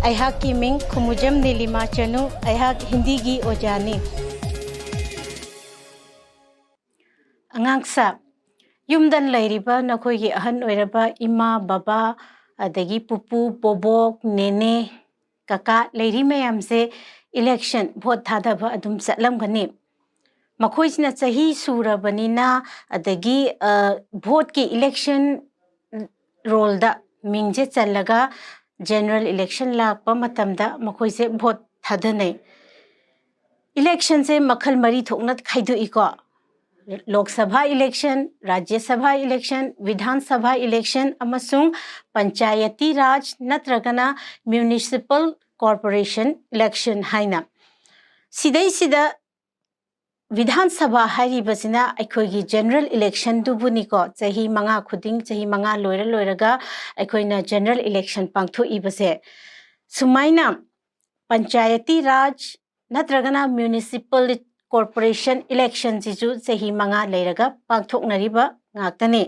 अहाक की मिंग खुमुजम नीलिमा चनु अहाक हिंदी की ओजानी अंगांगसा युमदन लैरिबा नखोगी अहन ओइरबा इमा बाबा अदगी पुपु बोबोक नेने कका लैरि मयाम से इलेक्शन भोट थादबा अदुम चटलमगनी मखोइसिना चही सूरबनिना अदगी भोट की इलेक्शन रोल दा मिंजे चलगा जनरल इलेक्शन लापा मतमदा मखोइसे भोट थादने इलेक्शन से मखल मरी थोकना खाइदुइको लोकसभा इलेक्शन राज्य सभा इलेक्शन विधानसभा इलेक्शन अमसुंग पंचायती राज नत्रगना म्युनिसिपल कॉर्पोरेशन इलेक्शन हाइना सिदा विधानसभा हाइरिबसिना अखोगी जनरल इलेक्शन दुबुनिको चही मंगा खुदिंग चही मंगा लोइरगा अखोइना जनरल इलेक्शन पांगथोइबसे सुमाइना पंचायती राज नत्रगना म्युनिसिपल कॉर्पोरेशन इलेक्शन जिजु चही मंगा लेरगा पांगथोकनरिबा ngaktane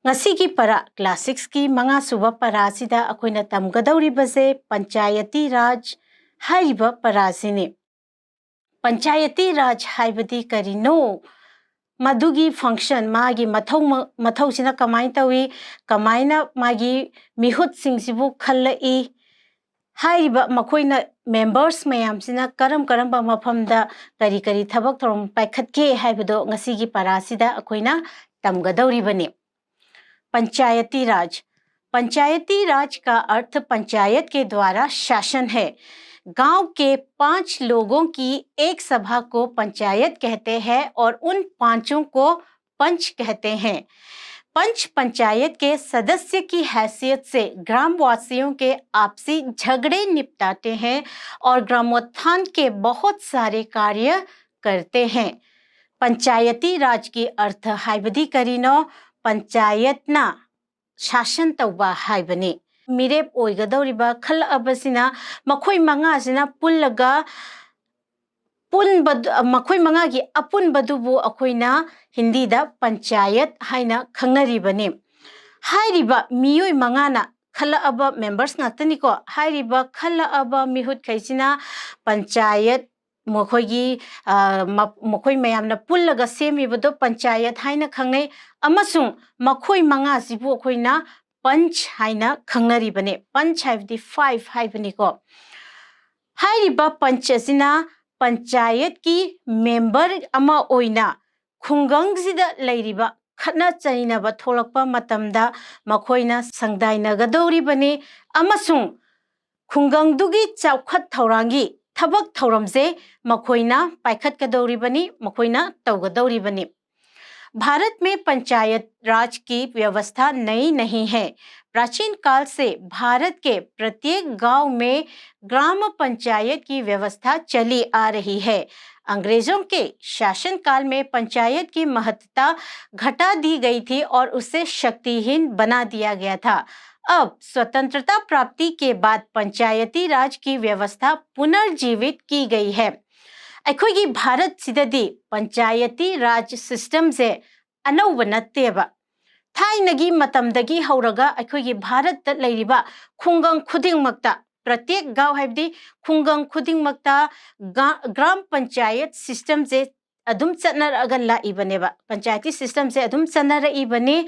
ngasi ki para class 6 की मंगा सुबा para सिदा अखोइना तमगदौरिबसे पंचायती राज हाइबा para सिने पंचायती राज हाइबदी करिनो मधुगी फंक्शन मागी मथौसिना कमाई तवी कमाइना मागी मिहुत सिंगसिबु खल्लई हाइबा मखोइना मेंबर्स मयामसिना करम मफमदा करी थबक थोरम पाइखतके हाइबदो ngasiगी parasidा अखोइना तमगदौरिबने पंचायती राज का अर्थ पंचायत के द्वारा शासन है। गांव के 5 लोगों की एक सभा को पंचायत कहते हैं और उन 5 को पंच कहते हैं। पंच पंचायत के सदस्य की हैसियत से ग्रामवासियों के आपसी झगड़े निपटाते हैं और ग्रामोत्थान के बहुत सारे कार्य करते हैं। पंचायती राज की अर्थ हाइबदी करिनो पंचायतना शासन तौबा हाइबने मिरेप ओइगदौरिबा खल अबसिना मखोइ मंगासिना पुल्लगा मखोइ मंगागी अपुन बदुबु अखोइना हिंदी दा पंचायत हाइना खंगनरिबने हाइरिबा मियोइ मंगाना खल अब मेंबर्स नातनिको हाइरिबा खल अब मिहुत खैसिना पंचायत मखोइगी मखोइ मयामना पुल्लगा सेमिबदो पंचायत हाइना खंगनै अमसुंग मखोइ मंगासिबु अखोइना पंच हाइना खंगनरिबने पंच हाइबदी 5 हाइबनिको हाइरिबा पंच असिना पंचायत की मेंबर अमा ओइना खुंगंगसिदा लैरिबा खतना चैनबा थोलकपा मतमदा मखोइना संगदाइनगदौरिबने अमसुंग खुंगंगदुगी चौखत थौरांगी थबक थौरमजे मखोइना पाइखतकदौरिबनी मखोइना तौगदौरिबनी। भारत में पंचायत राज की व्यवस्था नई नहीं है। प्राचीन काल से भारत के प्रत्येक गांव में ग्राम पंचायत की व्यवस्था चली आ रही है। अंग्रेजों के शासनकाल में पंचायत की महत्ता घटा दी गई थी और उसे शक्तिहीन बना दिया गया था। अब स्वतंत्रता प्राप्ति के बाद पंचायती राज की व्यवस्था पुनर्जीवित की गई है। अखोगी भारत सिददी पंचायती राज सिस्टम से अनौब नत्तेबा थाइनगी मतमदगी हौरगा अखोगी भारत लैरिबा खुंगंग खुदिंगमक्ता प्रत्येक गांव हाइबदी खुंगंग खुदिंगमक्ता ग्राम पंचायत सिस्टम से अदुम चनरगा लाइबनेबा पंचायती सिस्टम से अदुम चनरइबने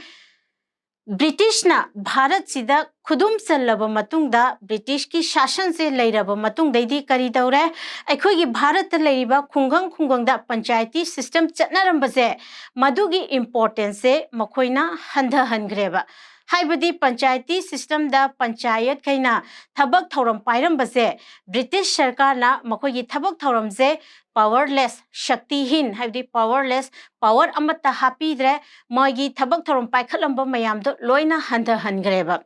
ब्रिटिश ना भारत सिदा खुदुम चल्लब मतुंगदा ब्रिटिश की शासन से लैरब मतुंगदैदी करी दौरे अखोगी भारत लैरिबा खुंगंगदा पंचायती सिस्टम चटनरंबसे मधुगी इंपोर्टेंस से मखोइना हंधहनग्रेबा हाइबदी पंचायती सिस्टम दा पंचायत खैना थबक थौरम पाइरंबसे ब्रिटिश सरकार ना मखोगी थबक थौरम से पावरलेस शक्तिहीन हाइबदी पावरलेस पावर अमता हापीद्रे मगी थबक थौरम पाइखलंब मयामदो लोइना हंधहनग्रेबा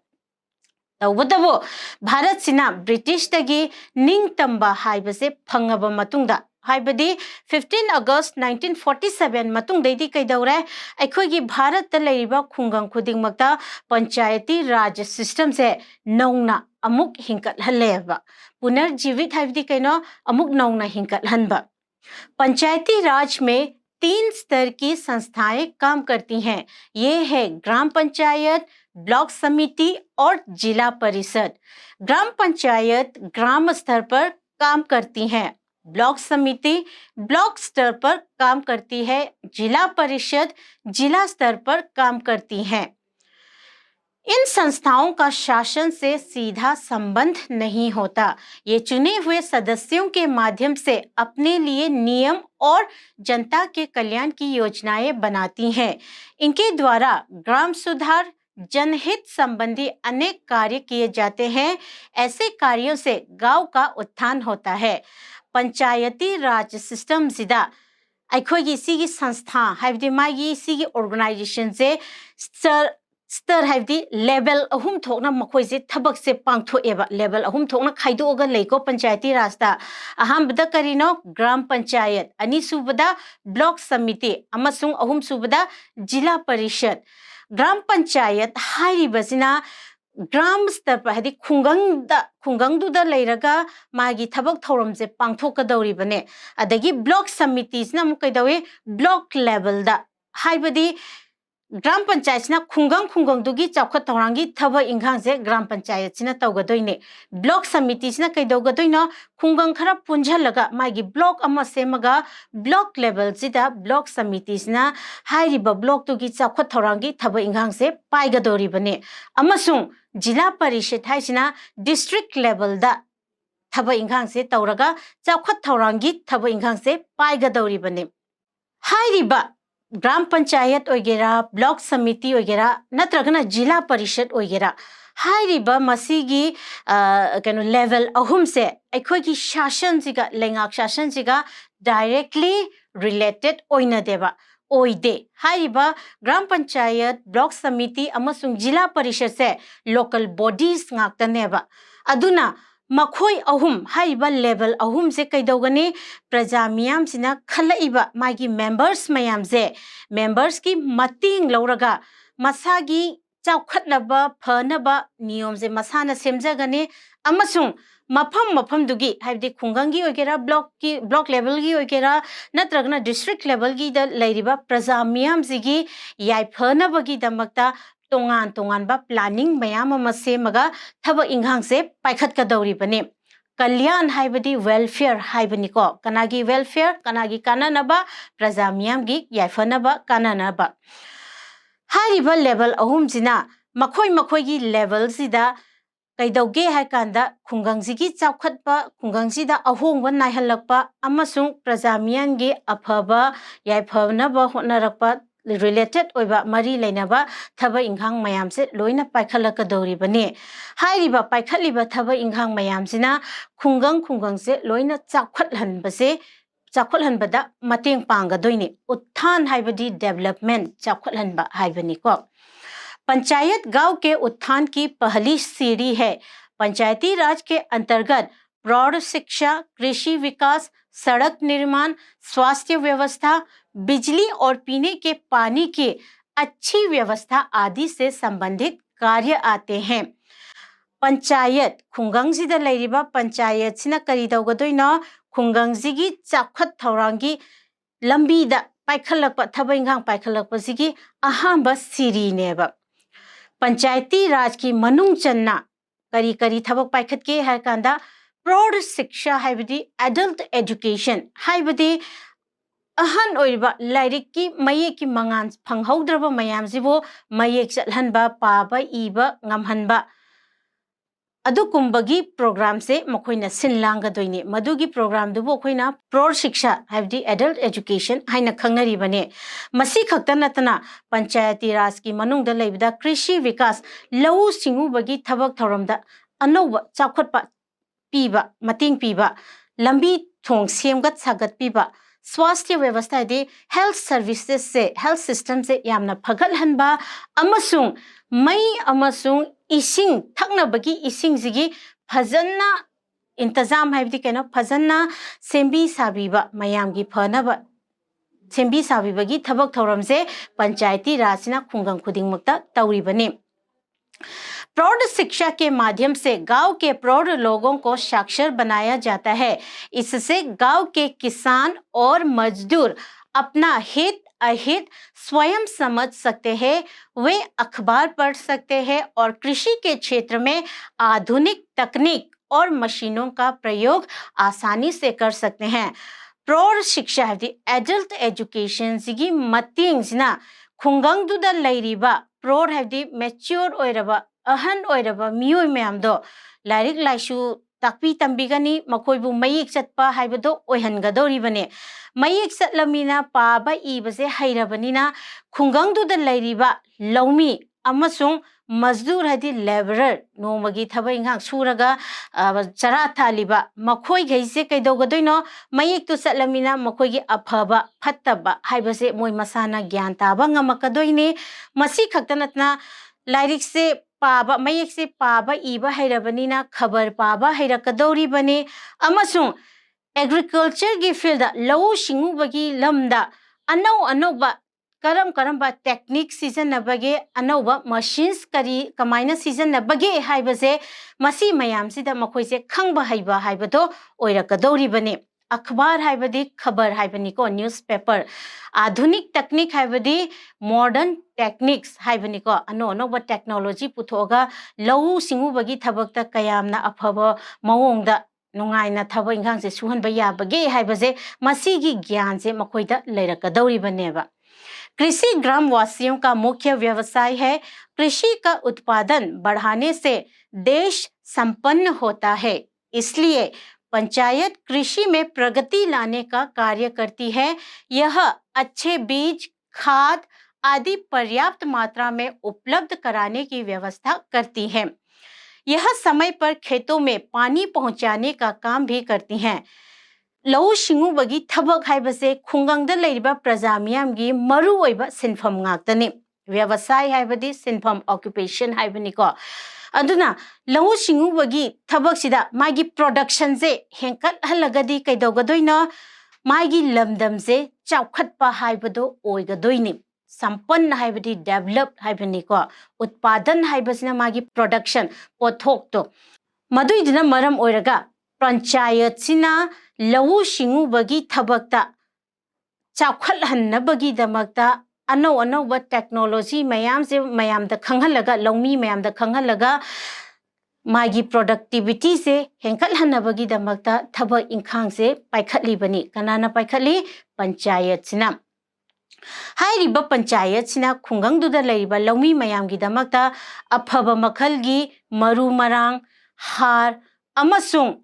तौबदबो भारत सिना ब्रिटिश तगी निंगतंबा हाइबसे फंगब मतुंगदा हाइबदी 15 अगस्त 1947 मतुंगदैदी कैदौरे अखोगी भारत लैरिबा खुंगंग खुदिंगमक्ता पंचायती राज सिस्टम से नौना अमुक हिंकलहलेबा पुनर्जीवित हाइबदी कैनो अमुक नौना हिंकलहनबा पंचायती राज में 3 स्तर की संस्थाएं काम करती हैं। ये है ग्राम पंचायत, ब्लॉक समिति और जिला परिषद। ग्राम पंचायत ग्राम स्तर पर काम करती हैं, ब्लॉक समिति ब्लॉक स्तर पर काम करती है, जिला परिषद जिला स्तर पर काम करती हैं। इन संस्थाओं का शासन से सीधा संबंध नहीं होता। ये चुने हुए सदस्यों के माध्यम से अपने लिए नियम और जनता के कल्याण की योजनाएं बनाती हैं। इनके द्वारा ग्राम सुधार, जनहित संबंधी अनेक कार्य किए जाते हैं। ऐसे कार्यों से गांव का उत्थान होता है। पंचायती राज सिस्टम सिदा अखोगी सिगी संस्था हाइबदि मागी सिगी ऑर्गेनाइजेशन से स्तर हाइबदि लेवल अहुम थोकना मखोई से थबक से पांगथोएबा लेवल अहुम थोकना खाइदोगा लेको पंचायती रास्ता अहमबदा करिनो ग्राम पंचायत, अनिसुबदा ब्लॉक समिति अमसुंग अहुम सुबदा जिला परिषद। ग्राम पंचायत हाइरिबसिना ग्राम स्तर पर हाइदि खुंगंगदुदा लेरगा मागी थबक थौरम से पांगथोकदौरिबने। अदगी ब्लॉक समितिसना अमुक कैदौए ब्लॉक लेवल दा हाइबदि ग्राम पंचायत खुंगंगदुगी चौखत थौरांगी थबक इंघांग से ग्राम पंचायत सिना तौगदोइने। ब्लॉक समिति सिना कैदौगदोइनो खुंगंग खरा पुंझलगा मागी ब्लॉक अमा सेमगा ब्लॉक लेवल सिदा ब्लॉक समिति सिना हाइरिबा ब्लॉक तुगी चौखत थौरांगी थबक इंघांग से पाइगदौरिबने। अमसुंग जिला परिषद हाइसिना डिस्ट्रिक्ट लेवल दा थबक इंघांग से तौरगा चौखत थौरांगी थबक इंघांग से पाइगदौरिबने। हाइरिबा ग्राम पंचायत ओइगेरा, ब्लॉक समिति ओइगेरा नत्रगना जिला परिषद ओइगेरा हाइरिबा मसीगी कनो लेवल अहुम से अखोगी शासन सिगा लेंगाक शासन सिगा डायरेक्टली रिलेटेड ओइना देबा ओइदे। हाइरिबा ग्राम पंचायत, ब्लॉक समिति अमसुंग जिला परिषद से लोकल बॉडीज ngaktनेबा। अदुना मखोई अहुम हाइबा लेवल अहुम से कैदौगने प्रजा मियाम सिना खलइबा मागी मेंबर्स मयाम से मेंबर्स की मतिंग लौरगा मसागी चौखतनबा फनबा नियम से मसाना सेमजगने। अमसुंग मफम दुगी हाइबदि खुंगंगी ओइगेरा, ब्लॉक लेवल की ओइगेरा नत्रगना डिस्ट्रिक्ट लेवल की द लैरिबा प्रजा मियाम सिगी याइफनबगी दमक्ता तोंगान प्लानिंग मयाम अमा सेमगा थबक इंघांग से पाइखतकदौरिबने। कल्याण हाइबदि वेलफेयर हाइबनिको कनागी वेलफेयर कनागी कानानबा प्रजा मियामगी याइफनबा कानानबा। हाइरिबा लेवल अहुम जिना मखोई लेवल सिदा कैदौगे हाइकांदा खुंगंगजिगी चौखतपा, खुंगंगजिदा अहोंगबा नायहलकपा अमसुंग प्रजा मियामगी अफबा याइफनबा होनरकपा रिलेटेड ओइबा मरी लेनबा थबक इंघांग मयाम से लोइना पाइखलकदौरिबने। हाइरिबा पाइखलिबा थबक इंघांग मयाम सिना खुंगंग से लोइना चाखुलहनबदा मतेंग पांगदोइने। उत्थान हाइबदि डेवलपमेंट चाखुलहनबा हाइबनिको। पंचायत गांव के उत्थान की पहली सीढ़ी है। पंचायती राज के अंतर्गत प्रौढ़ शिक्षा, कृषि विकास, सड़क निर्माण, स्वास्थ्य व्यवस्था, बिजली और पीने के पानी की अच्छी व्यवस्था आदि से संबंधित कार्य आते हैं। पंचायत खुंगंगजिदा लैरिबा पंचायत सिना करिदौगदोइनो खुंगंगजिगी चाखत थौरांगी लंबीदा पाइखलकपा थबक इंघांग पाइखलकपसिगी अहांबा सीरीनेबा। पंचायती राज की मनुंग चन्ना करी थबक पाइखतके हाइकांदा प्रौढ़ शिक्षा हाइबदि एडल्ट एजुकेशन हाइबदि अहन ओइबा लाइरिक की मयेक की मंगान फंगहौद्रबा मयामसिबो मयेक चलहनबा, पाबा इबा ngamhanba अदुकुंबगी प्रोग्राम से मखोइना सिनलांगदोइने। मदुगी प्रोग्राम दुबो खोइना प्रौढ़ शिक्षा हाइबदि एडल्ट एजुकेशन हाइना खंगनरिबने। मसी खक्ता नतना पंचायती राज की मनुंगदा लैबदा कृषि विकास लौ सिंगुबगी थबक थौरमदा अनौबा चाखतपा पीबा मतिंग पीबा, लंबी थोंग सेमगत सागत पीबा, स्वास्थ्य व्यवस्था दे हेल्थ सर्विसेज से हेल्थ सिस्टम से यामना फगलहनबा अमसुंग मई अमसुंग इसिंग थकनबगी इसिंग जिगी फजना इंतजाम हाइबदि केनो फजना सेंबी साबीबा मयामगी फनबा सेंबी साबीबगी थबक थौरम से पंचायती राजना खुंगंग खुदिंगमक्ता तौरिबने। प्रौढ़ शिक्षा के माध्यम से गांव के प्रौढ़ लोगों को साक्षर बनाया जाता है। इससे गांव के किसान और मजदूर अपना हित अहित स्वयं समझ सकते हैं, वे अखबार पढ़ सकते हैं और कृषि के क्षेत्र में आधुनिक तकनीक और मशीनों का प्रयोग आसानी से कर सकते हैं। प्रौढ़ शिक्षा है एडल्ट एजुकेशन सिगी मतेंगसिना खुंगंगदुदा लैरिबा प्रौढ़ है मैच्योर ओइरबा अहन ओइरबा मियोय मयामदो लाइरिक लाइसु ताकपी तंबिगनी मखोइबु मयिक चटपा हाइबदो ओइहनगदौरिबने। मयिक चटलमिना पाबा इबसे हैरबनिना खुंगंगदुदा लैरिबा लौमी अमसुंग मजदूर है लेबरर नोमगी थबक इंगांग सूरगा चरा थालिबा मखोई गैसे कैदौगदोइनो मयिक तो चटलमिना मखोइगी अफबा फत्तबा हाइबसे मोय मसाना ज्ञान ताबा ngamakkadोइने। मसी खक्ता नतना लाइरिक से पाबा मयिक से पाबा इबा हैरबनिना खबर पाबा हैरकदौरिबने। अमसुंग एग्रीकल्चर की फील्ड लौ सिंगुबगी लमदा अनौ अनौबा करम करम टेक्निक सिजनबगे अनौबा मशीन्स करी कमाइना सिजनबगे हाइबसे मसी मयामसिदा मखोइसे खंगबा हैबा हाइबदो ओइरकदौरिबने। अखबार हाइबदी खबर हाइबनिको न्यूज़पेपर आधुनिक तकनीक हाइबदी मॉडर्न टेक्निक्स हाइबनिको अनो अनौबा टेक्नोलॉजी पुथोगा लौ सिंगुबगी थबकता कयामना अफबा मवोंगदा नुंगाइना थबक इंगांगसे सुहनबा याबगे हाइबसे मसीगी ज्ञान से मखोइदा लैरकदौरिबनेबा। कृषि ग्रामवासियों का मुख्य व्यवसाय है। कृषि का उत्पादन बढ़ाने से देश संपन्न होता है, इसलिए पंचायत कृषि में प्रगति लाने का कार्य करती है। यह अच्छे बीज, खाद आदि पर्याप्त मात्रा में उपलब्ध कराने की व्यवस्था करती है। यह समय पर खेतों में पानी पहुंचाने का काम भी करती हैं। लौ सिंगुबगी थबक हाइबसे खुंगंगदा लैरिबा प्रजा मियामगी मरु ओइबा सिनफम ngaktane। व्यवसाय हाइबदी सिनफम ऑक्युपेशन हाइबनिको अदुना लौ सिंगुबगी थबक सिदा मागी प्रोडक्शन से हेंकत हलगदी कैदौगदोइनो मागी लमदम से चाउखतपा हाइबदो ओइगदोइनि। संपन्न हाइबदी डेवलप हाइबनिको उत्पादन हाइबसिना मागी प्रोडक्शन पोथोक्तो मदुइदना मरम ओइरगा पंचायत सिना लौ सिंगुबगी थबकता चाउखतहन्नबगी दमकता अनौ अनौबा टेक्नोलॉजी मयाम से मयामदा खंगहलगा लौमी मयामदा खंगहलगा मागी प्रोडक्टिविटी से हेंकतहन्नबगी दमकता थबक इंखांग से पाइखतलिबनी। कनाना पाइखतली पंचायत सिना। हाइरिबा पंचायत सिना खुंगंगदुदा लैरिबा लौमी मयामगी दमकता अफबा मखलगी मरु मरांग हार अमसुंग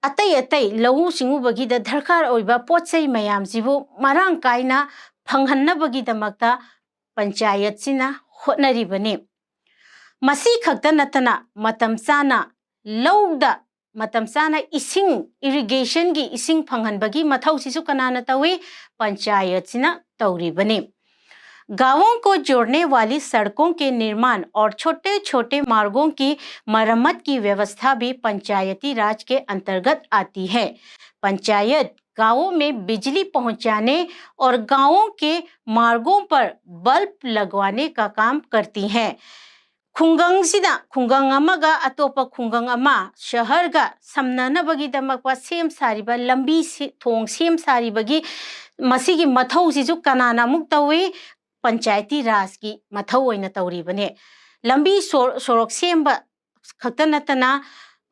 अतई अतई लौ सिंगुबगी द दरकार ओइबा पोचै मयामसिबु मरांग काइना फंगहन्नबगी दमकता पंचायत सिना होटनरिबने। मसी खक्ता नतना मतम चाना लौदा मतम चाना इसिंग इरिगेशन की इसिंग फंगहनबगी मथौसिसु कनाना तवे पंचायत सिना तौरिबने। गांवों को जोड़ने वाली सड़कों के निर्माण और छोटे छोटे मार्गों की मरम्मत की व्यवस्था भी पंचायती राज के अंतर्गत आती है। पंचायत गांवों में बिजली पहुंचाने और गांवों के मार्गों पर बल्ब लगवाने का काम करती है। खुंगंगसिदा खुंगंग अमगा अतोपा खुंगंग अमा शहरगा समननबगीदमकवा सेम सारिबा लंबी थोंग सेम सारिबगी मसीगी मथौसिसु कनानामुक तवे पंचायती राज की मथौ ओइना तौरिबने। लंबी सोरोक सेम्बा खक्ता नतना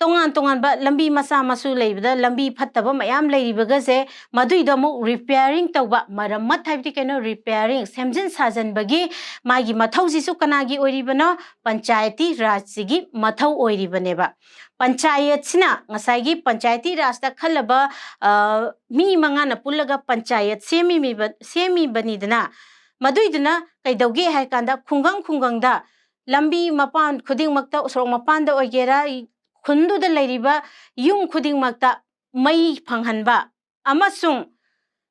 तोंगान तोंगानबा लंबी मसा मसु लेबदा लंबी फत्तबा मयाम लेरिबगसे मदुइदो मु रिपेयरिंग तौबा मरम्मत हाइबदी केनो रिपेयरिंग सेमजिन साजनबगी मागी मथौसिसु कनागी ओइरिबनो पंचायती राज सिगी मथौ ओइरिबनेबा। पंचायत सिना ngसाइगी पंचायती राज ता खलबा मी मंगाना पुल्लगा पंचायत सेमी बनीदना मदुइदना कैदौगे हाय कांदा खुंगंग खुंगंगदा लंबी मपान खुदिंग मक्ता सोरोक मपान दा ओइगेरा खुंदुदा लैरिबा युम खुदिंग मक्ता मई फंगहनबा अमसुंग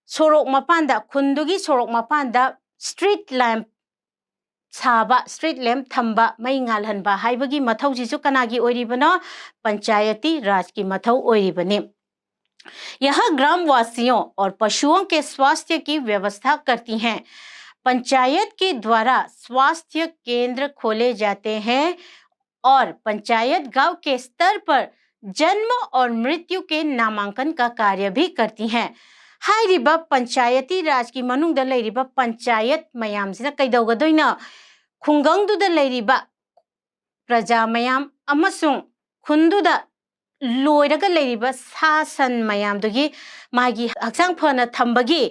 सोरोक मपान दा खुंदुगी सोरोक मपान दा स्ट्रीट लैंप साबा स्ट्रीट लैंप थंबा मई ngalhanba हाइबगी मथौसिसु कनागी ओइरिबनो पंचायती राज की मथौ ओइरिबने। यह ग्रामवासियों और पशुओं के स्वास्थ्य की व्यवस्था करती हैं। पंचायत के द्वारा स्वास्थ्य केंद्र खोले जाते हैं और पंचायत गांव के स्तर पर जन्म और मृत्यु के नामांकन का कार्य भी करती हैं। हाइरिबा पंचायती राज की मनुंगदा लेरिबा पंचायत मयामसिना कैदौगदोइना खुंगंगदुदा लेरिबा प्रजा मयाम अमसुंग खुंदुदा लोइरगा लेरिबा सासन मयामदुगी मागी हक्सांग फना थंबगी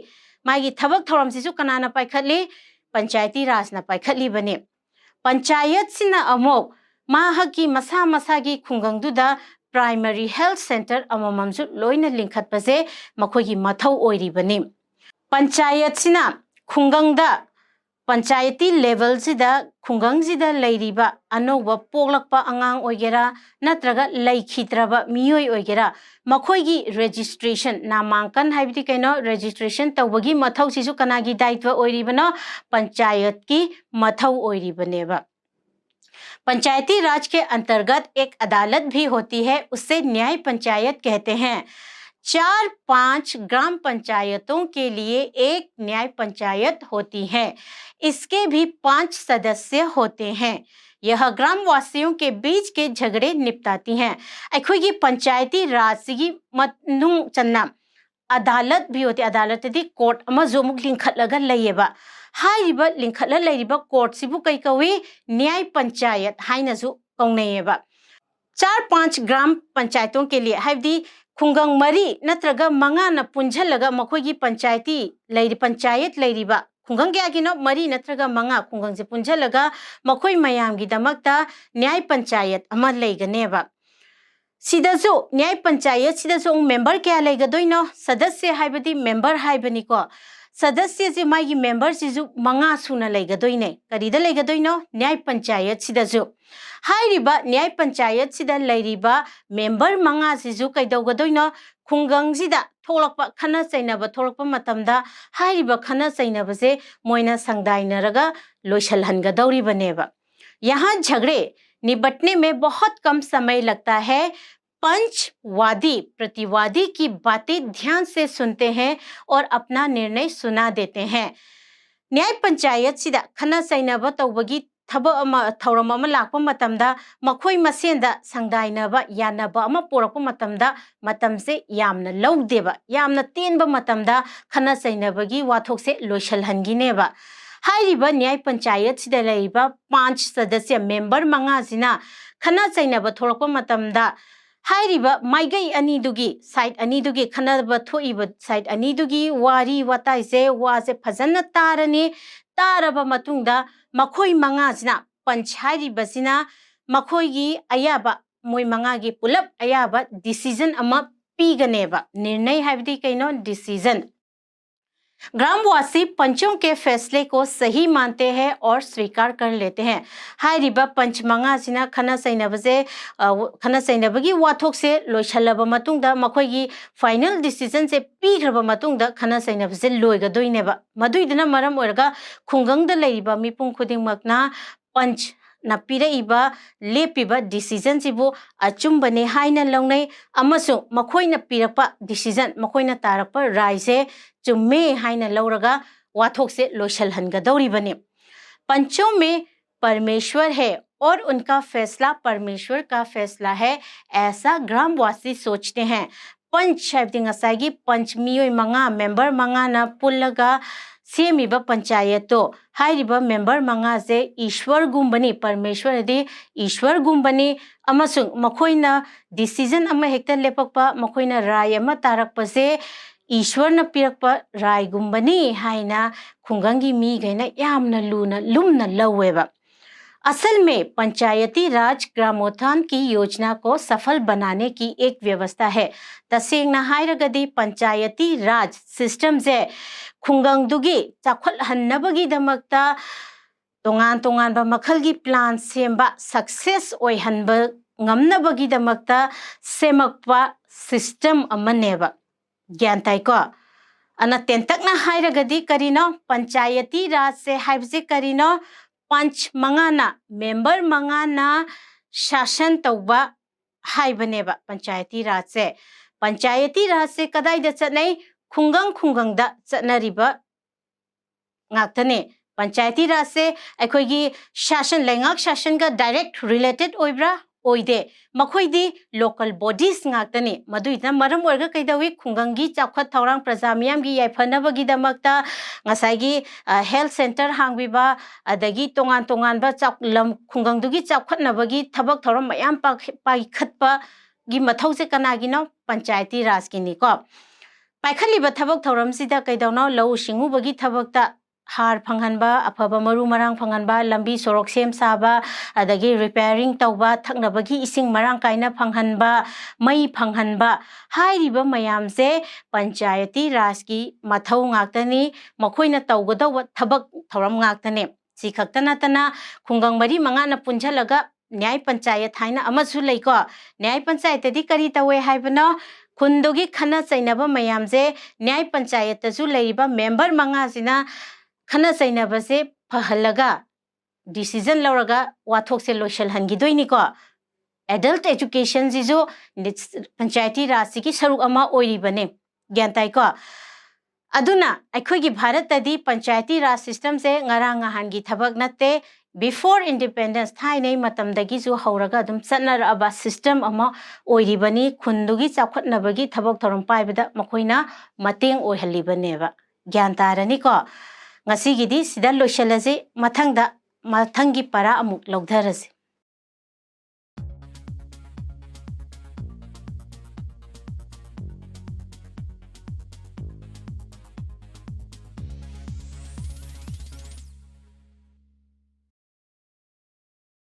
मागी थबक थौरमसिसु कनाना पाइखतली पंचायती राजना पाइखतलीबने पंचायत सिना अमोक माहकी मसा मसागी खुंगंगदुदा प्राइमरी हेल्थ सेंटर अमममसु लोइना लिंखतपसे मखोगी मथौ ओइरिबने पंचायत सिना खुंगंगदा पंचायती लेवल सिदा खुंगंग सिदा लेरिबा अनोबा पोगलकपा अंगांग ओइगेरा नत्रगा लेखित्रबा मियोय ओइगेरा मखोगी रजिस्ट्रेशन नामांकन हाइबिदि कैनो रजिस्ट्रेशन तौबगी मथौ सिसु कनागी दायित्व ओइरिबनो पंचायत की मथौ ओइरिबनेबा पंचायती राज के अंतर्गत एक अदालत भी होती है, उससे न्याय पंचायत कहते हैं। 4-5 ग्राम पंचायतों के लिए एक न्याय पंचायत होती है। इसके भी 5 सदस्य होते हैं। यह ग्रामवासियों के बीच के झगड़े निपटाती हैं। अखोगी पंचायती राज की मनुंग चन्ना अदालत भी होती है। अदालत दी कोर्ट अमजोमुक लिंखतलगा लैयेबा हाइरिबा लिंखतला लैरिबा कोर्ट सिबु कई कवी न्याय पंचायत हाइनसु कौनैयेबा 4-5 ग्राम पंचायतों के लिए हाइबदी खुंगंग मरी नत्रगा मंगा न पुंझलगा मखोगी पंचायती लैरि पंचायत लैरिबा खुंगंग क्यागिनो मरी नत्रगा मंगा खुंगंग से पुंझलगा मखोई मयामगी दमकता न्याय पंचायत अमा लैगनेबा सिदसु न्याय पंचायत सिदसु मेंबर क्या लैगदोइनो सदस्य हाइबदी मेंबर हाइबनिको सदस्य से मागी मेंबर सिजु मंगा सुना लैगदोइने करीदा लैगदोइनो न्याय पंचायत सिदसु हाइरिबा न्याय पंचायत सिदा लैरिबा मेंबर मंगा सिजु कैदौगदोइनो खुंगंग सिदा थोलकपा खना चैनबा थोलकपा मतमदा हाइरिबा खना चैनबसे मोइना संगदाइनरगा लोइसलहनगदौरिबनेबा यहाँ झगड़े निपटने में बहुत कम समय लगता है। पंचवादी प्रतिवादी की बातें ध्यान से सुनते हैं और अपना निर्णय सुना देते हैं। न्याय पंचायत सिदा खना चैनबा तौबगी थौरम अमा लाकपा मतमदा मखोई मसेंदा संगदाइनबा यानबा अमा पोरकपा मतमदा मतमसे यामना लौदेबा यामना तेनबा मतमदा खना चैनबगी वाथोकसे लोइसलहनगिनेबा हाइरिबा न्याय पंचायत सिदा लैरिबा 5 सदस्य मेंबर मंगा सिना खना चैनबा थोरकपा मतमदा हाइरिबा माइगई अनीदुगी साइड अनीदुगी खनाबा थोइबा साइड अनीदुगी वारी वाताइसे वासे फजन तारने तारबा मतुंगदा मखोई मंगा सिना पंचायरिबसिना मखोईगी अयाबा मोय मंगागी पुलप अयाबा डिसीजन अमा पीगनेबा निर्णय हाइबदी कैनो डिसीजन ग्रामवासी पंचों के फैसले को सही मानते हैं और स्वीकार कर लेते हैं। हाइरिबा पंच मंगा सिना खना सैनबगी वाथोक से लोइसलबा मतुंगदा मखोईगी फाइनल डिसीजन से पीग्रबा मतुंगदा खना सैनबसे लोइगदोइनेबा मदुइदना मरम ओइरगा खुंगंगदा लैरिबा मिपुंग खुदिंगमकना पंच ना पीरइबा लेपिबा डिसीजन सिबु अचुंबने हाइना लौनै अमसु मखोइना पीरकपा डिसीजन मखोइना तारकपा रायसे चुम्मे हाइना लौरगा वाथोक से लोइसलहनगदौरिबने पंचों में परमेश्वर है और उनका फैसला परमेश्वर का फैसला है, ऐसा ग्रामवासी सोचते हैं। पंच हाइबदी ngसाइगी पंच मियोय मंगा मेंबर मंगा ना पुल्लगा सेमिबा पंचायत तो हाइरिबा मेंबर मंगा से ईश्वर गुम्बनी परमेश्वर दे ईश्वर गुम्बनी अमसुंग मखोइना डिसीजन अमा हेक्ता लेपकपा मखोइना राय अमा तारकपसे ईश्वर न पिरकपा राय गुम्बनी हाइना खुंगंगी मी गैना यामना लूना लुमना लौवेबा असल में पंचायती राज ग्रामोत्थान की योजना को सफल बनाने की एक व्यवस्था है। तसेंगना हाइरगदी पंचायती राज सिस्टम से खुंगंगदुगी चाखुलहन्नबगीदमक्ता तोंगान तोंगानबा मखलगी प्लान सेमबा सक्सेस ओइहनबा ngamnabagidamagta semakpa system amaneba gyan tai ko ana tentakna hairagadi karino panchayati raj se haibse karino panch mangana member mangana शासन तौबा हाइबनेबा पंचायती राज से कदाई दा चनै खुंगंग खुंगंग दा चनरिबा ngakthane पंचायती राज से अखोगी शासन लैंगाक शासन का डायरेक्ट रिलेटेड ओइब्रा ओइदे मखोइदी local bodies ngaktani maduina maram orga kaidawi khungangi chakhat thorang praja miyam gi yaifhanabagi damakta ngasai health center hangbiba adagi tongan tongan ba chaklam khungangdugi chakhatnabagi thabak thoram mayam pai khatpa gi mathause kanagi no panchayati raj ki ni ko paikhalli ba thabak thoram sida kaidawno lau singu bagi thabakta har phanghanba afaba maru marang phanghanba lambi sorok sem saba adagi repairing tawba thaknabagi ising marang kaina phanghanba mai phanghanba hairiba mayamse panchayati raj ki mathau ngaktani makhoina tawgadawa thabak thoram ngaktane si khaktana tana khungang mari manga na punjhalaga न्याय पंचायत हाइना अमसु लैको न्याय पंचायत दी करी तवे हाइबनो खुंदोगी खना चैनब मयामजे न्याय पंचायत तसु लैबा member मंगा सिना खना चैनबसे फहलगा decision लौरगा वाथोक से लोशल हनगिदोइनिको एडल्ट एजुकेशन जिजो पंचायती राज की सरुक अमा ओइरिबने ग्यानताइको अदुना अखोगी भारत तदी पंचायती राज सिस्टम से ngarang ngahangi thabak natte before independence thainei matamdagi ju hauraga dum chanaraba system ama oiribani khundugi chakhatnabagi thabak thoram paibada makoina mateng oihalibaneba gyan tarani ko ngasi gidi sida loishalaje mathangda mathangi para amuk logdharase